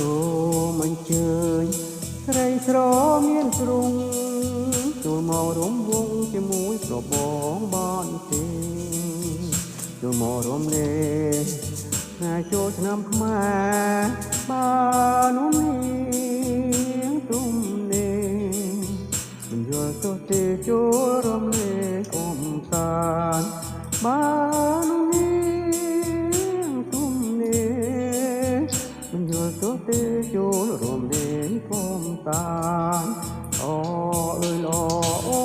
សូមអញ្ជើញស្រីស្រមានទ្រង់ចូលមករំវងជាមួយប្របងបានទេចូលមករំលេងថ្ងៃចូលឆ្នាំខ្មែរបាននោះនាងទុំនេមិនយល់ទោះទេចូលរំលេងកំសាន្តបាននោះនាងទុំនេមិនយល់ទោះទេចូលរំលេងកំសាន្តអូអើយល្អអូ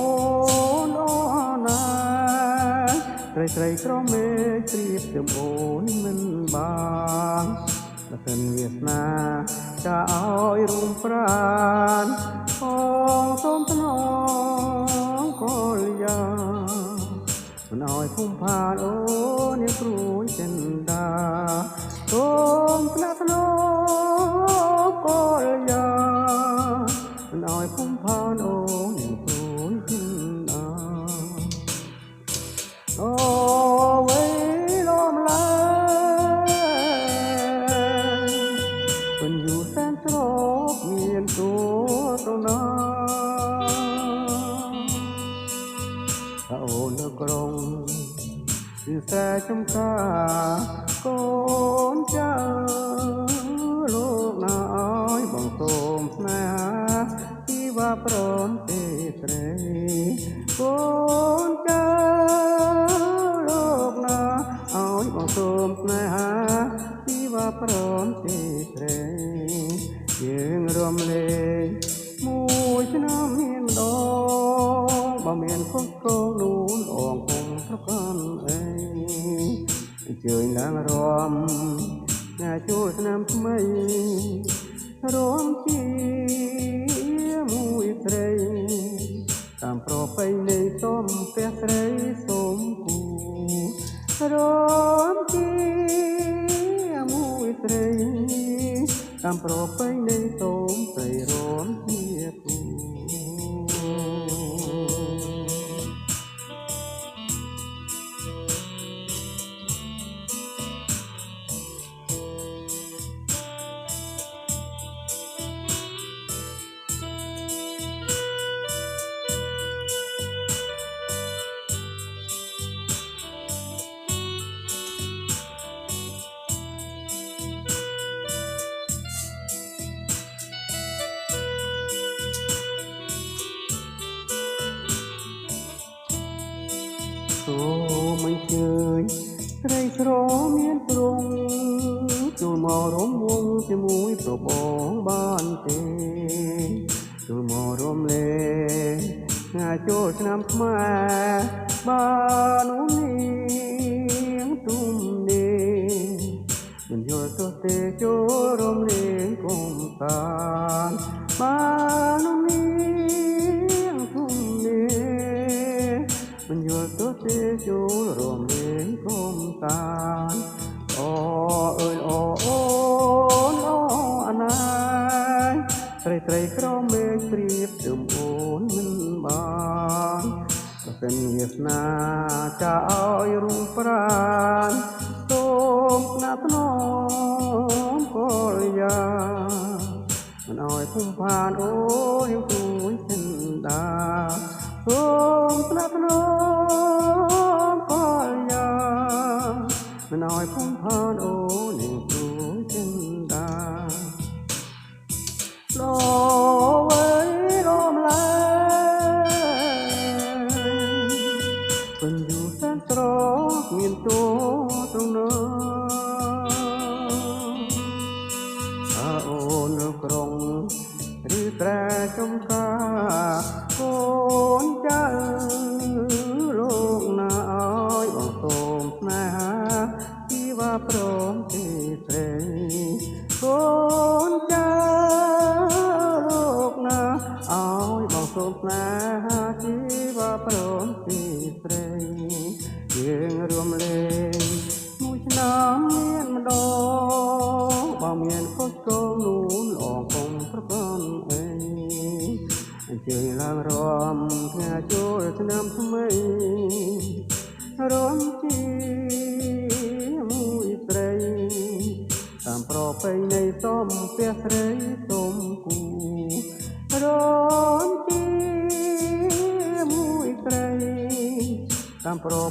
នអូណាស្រីក្រមេព្រៀបចំអូនមិនបានបើសិនវាសនាจะឲ្យរួមប្រានផងសូមថ្នមកលយាមិនឲ្យភូមិផានអូនាងព្រួយចិនដាសូមថ្នាក់ថ្នមកលយាមិនឲ្យភូមិផានអូនាងព្រួយចិនដាអូវេលំឡាមិនយូរសែនស្រកមានទួទៅណាถ้าអូននៅក្រុងគឺតែចំការកូនចៅលោកណាឲ្យបងសូមស្នេហាជីវ៉ាព្រមទេត្រីកូនចៅលោកណាឲ្យបងសូមស្នេហាជីវ៉ាព្រមទេត្រីយើងរំលេងមួយឆ្នាំមានម្ដងបើមានខុសកងនោះអងគង់ប្រកាន់អីអញ្ជើញឡើងរំថ្ងៃចូលឆ្នាំថ្មីរំជាមួយស្រីតាមប្រពៃណីសូមព្រះស្រីសូមគូរំជាមួយស្រីតាមប្រពៃណីសូមស្រីរំជាគូសូមអញ្ជើញស្រីស្រមានទ្រង់ចូលមករំវងជាមួយប្របងបានទេចូលមករំលេងថ្ងៃចូលឆ្នាំខ្មែរបាននោះនាងទុំនេមិនយល់ទោះទេចូលរំលេងកំសាន្តបាននោះនាងទុំនេមិនយល់ទោះទេចូលរំលេងកំសាន្តអូអើយអូអូនអូអណាយស្រីក្រមេព្រៀបចំអូនមិនបានបើសិនវាសនាจะឲ្យរួមប្រានសូមថ្នាក់ថ្នមកលយាមិនឲ្យភូមិផានអូនាងព្រួយចិនដាសូមថ្នាក់ថ្នមកលយាមិនឲ្យភូមិផានអូនាងព្រួយចិនដាលោវេលំឡាមិនយូរសែនស្រកមានទួទៅណាថាអូននៅក្រុងឬត្រែចំការកូនចៅលោកណាឲ្យបងសូមស្នេហាជីវ៉ាព្រមទេត្រីកូនចៅលោកណាឲ្យបងសូមស្នេហាជីវ៉ាព្រមទេត្រីយើងរួមលេងមួយឆ្នាំមានម្ដងបើមានខុសកងនោះអងគង់ប្រកាន់អីអញ្ជើញឡើងរំថ្ងៃចូលឆ្នាំថ្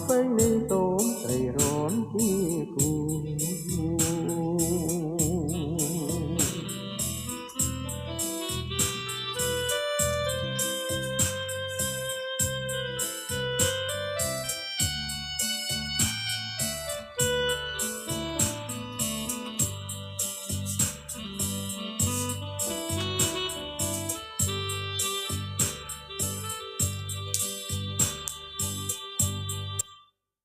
ពេលនេះសូមត្រីរនជាគូ